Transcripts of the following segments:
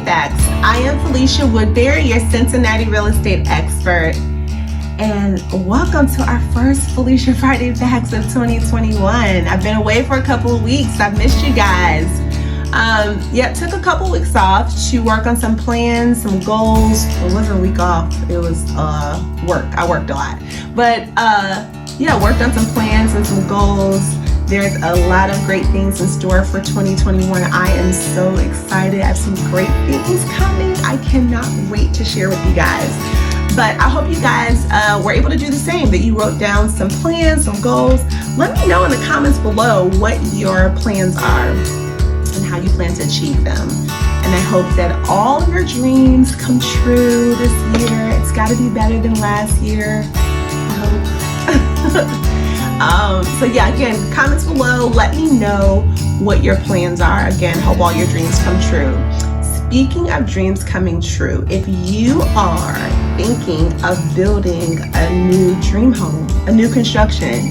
Friday Facts. I am Felicia Woodbury, your Cincinnati real estate expert, and welcome to our first Felicia Friday Facts of 2021. I've been away for a couple of weeks. I've missed you guys. Took a couple weeks off to work on some plans, some goals. It wasn't a week off, it was work. I worked a lot, but worked on some plans and some goals. There's a lot of great things in store for 2021. I am so excited. I have some great things coming. I cannot wait to share with you guys. But I hope you guys were able to do the same, that you wrote down some plans, some goals. Let me know in the comments below what your plans are and how you plan to achieve them. And I hope that all your dreams come true this year. It's got to be better than last year, I hope. Again, comments below, let me know what your plans are. Again, hope all your dreams come true. Speaking of dreams coming true, if you are thinking of building a new dream home, a new construction,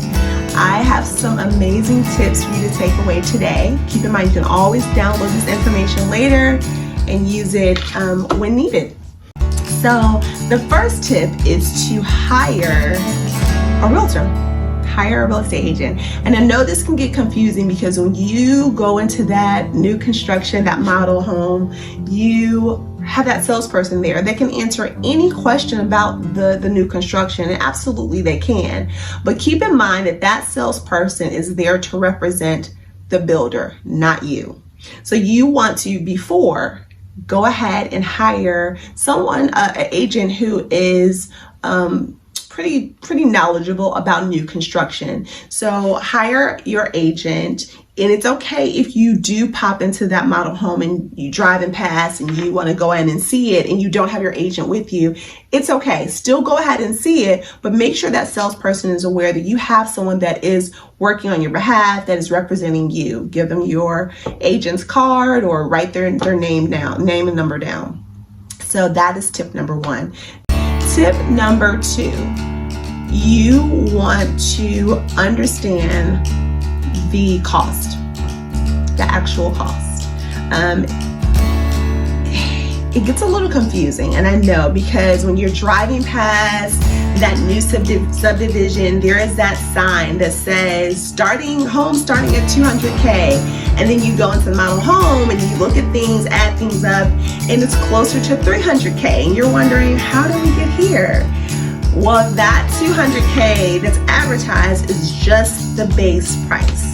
I have some amazing tips for you to take away today. Keep in mind, you can always download this information later and use it when needed. So the first tip is to hire a realtor. Hire a real estate agent. And I know this can get confusing because when you go into that new construction, that model home, you have that salesperson there. They can answer any question about the new construction, and absolutely they can. But keep in mind that that salesperson is there to represent the builder, not you. So you want to, before, go ahead and hire someone, an agent who is pretty knowledgeable about new construction. So hire your agent, and it's okay if you do pop into that model home and you driving past and you want to go in and see it and you don't have your agent with you. It's okay. Still go ahead and see it, but make sure that salesperson is aware that you have someone that is working on your behalf, that is representing you. Give them your agent's card or write their name down, name and number down. So that is tip number one. Tip number two, you want to understand the cost, the actual cost. It gets a little confusing, and I know, because when you're driving past that new subdivision, there is that sign that says starting at 200K, and then you go into the model home and you look at things, add things up, and it's closer to 300K, and you're wondering, how did we get here? Well, that 200K that's advertised is just the base price.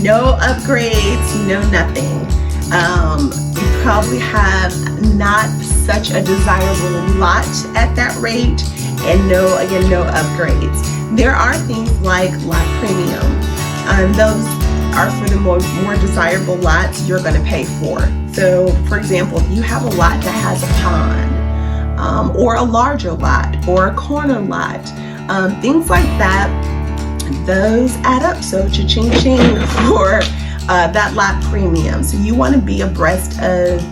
No upgrades, no nothing. You probably have not such a desirable lot at that rate, and no upgrades. There are things like lot premium. Those are for the more desirable lots you're going to pay for. So, for example, if you have a lot that has a pond, or a larger lot, or a corner lot, things like that, those add up. So cha-ching for that lot premium. So you want to be abreast of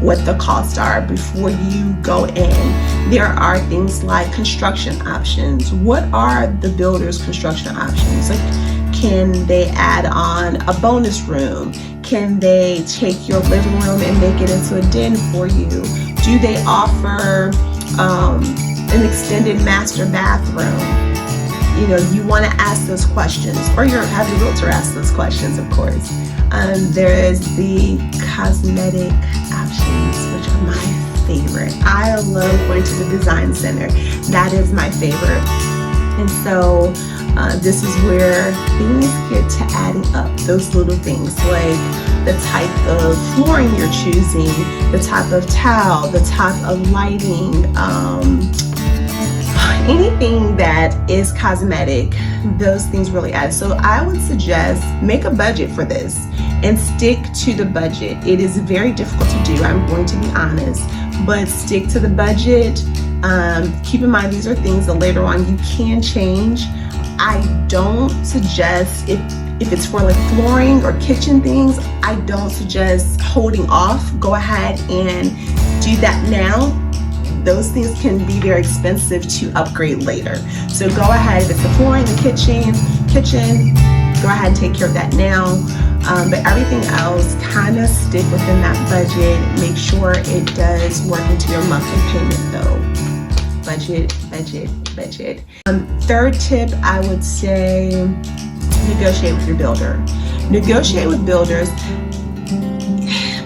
what the costs are before you go in. There are things like construction options. What are the builder's construction options? Like, can they add on a bonus room? Can they take your living room and make it into a den for you? Do they offer an extended master bathroom? You know, you want to ask those questions, or have your realtor ask those questions, of course. There is the cosmetic options, which are my favorite. I love going to the design center. That is my favorite. And so this is where things get to adding up, those little things like the type of flooring you're choosing, the type of tile, the type of lighting, anything that is cosmetic. Those things really add. So I would suggest make a budget for this and stick to the budget. It is very difficult to do, I'm going to be honest, but stick to the budget. Keep in mind, these are things that later on you can change. I don't suggest, if it's for like flooring or kitchen things, I don't suggest holding off. Go ahead and do that now. Those things can be very expensive to upgrade later. So go ahead, if it's the flooring, the kitchen, go ahead and take care of that now. But everything else, kind of stick within that budget. Make sure it does work into your monthly payment though. Budget, budget, budget. Third tip, I would say negotiate with your builder. Negotiate with builders.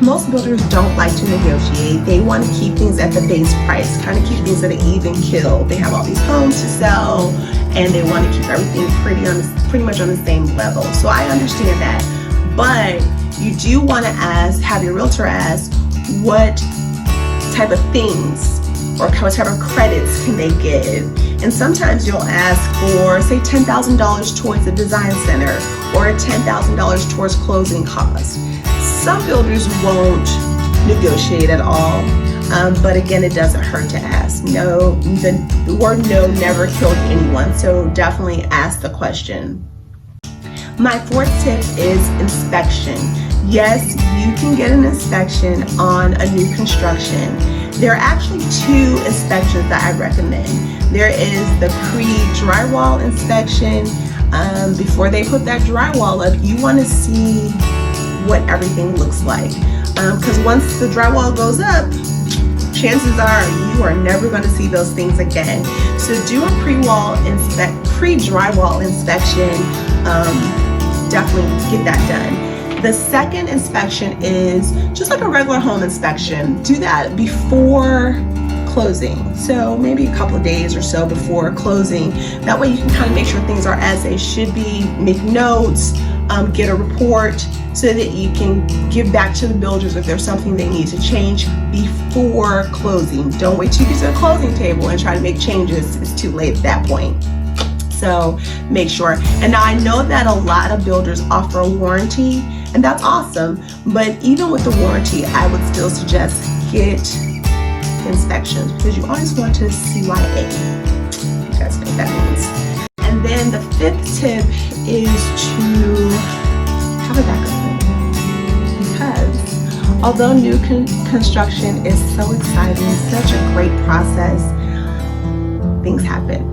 Most builders don't like to negotiate. They want to keep things at the base price, kind of keep things at an even kill. They have all these homes to sell and they want to keep everything pretty much on the same level. So I understand that. But you do want to have your realtor ask what type of things or what type of credits can they give. And sometimes you'll ask for, say, $10,000 towards the design center or $10,000 towards closing costs. Some builders won't negotiate at all, but again, it doesn't hurt to ask. No, the word no never killed anyone, so definitely ask the question. My fourth tip is inspection. Yes, you can get an inspection on a new construction. There are actually two inspections that I recommend. There is the pre-drywall inspection. Before they put that drywall up, you want to see what everything looks like. Because once the drywall goes up, chances are you are never going to see those things again. So do a pre-drywall inspection. Definitely get that done. The second inspection is just like a regular home inspection. Do that before closing. So maybe a couple of days or so before closing. That way you can kind of make sure things are as they should be, make notes, get a report so that you can give back to the builders if there's something they need to change before closing. Don't wait till you get to the closing table and try to make changes. It's too late at that point. So make sure. And now I know that a lot of builders offer a warranty, and that's awesome. But even with the warranty, I would still suggest get inspections because you always want to CYA. You guys know what that means. And then the fifth tip is to have a backup plan. Because although new construction is so exciting, such a great process, things happen.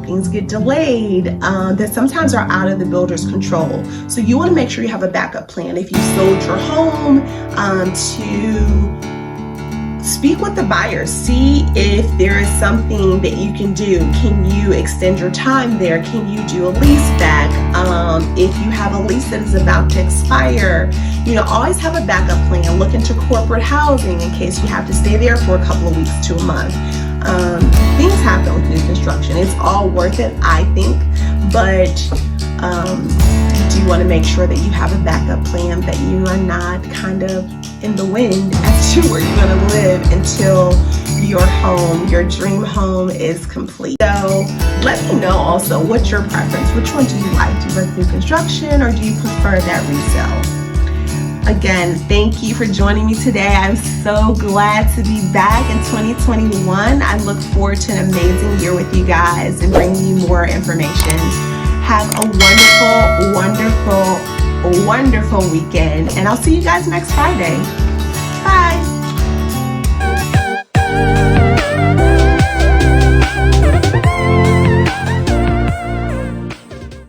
Things get delayed that sometimes are out of the builder's control. So you want to make sure you have a backup plan. If you sold your home, to speak with the buyer, see if there is something that you can do. Can you extend your time there? Can you do a lease back? If you have a lease that is about to expire, always have a backup plan. Look into corporate housing in case you have to stay there for a couple of weeks to a month. Things happen with new construction. It's all worth it, I think, but you do want to make sure that you have a backup plan, that you are not kind of in the wind as to where you're going to live until your home, your dream home, is complete. So let me know also, what's your preference? Which one do you like? Do you like new construction or do you prefer that resale? Again, thank you for joining me today. I'm so glad to be back in 2021. I look forward to an amazing year with you guys and bringing you more information. Have a wonderful, wonderful, wonderful weekend, and I'll see you guys next Friday.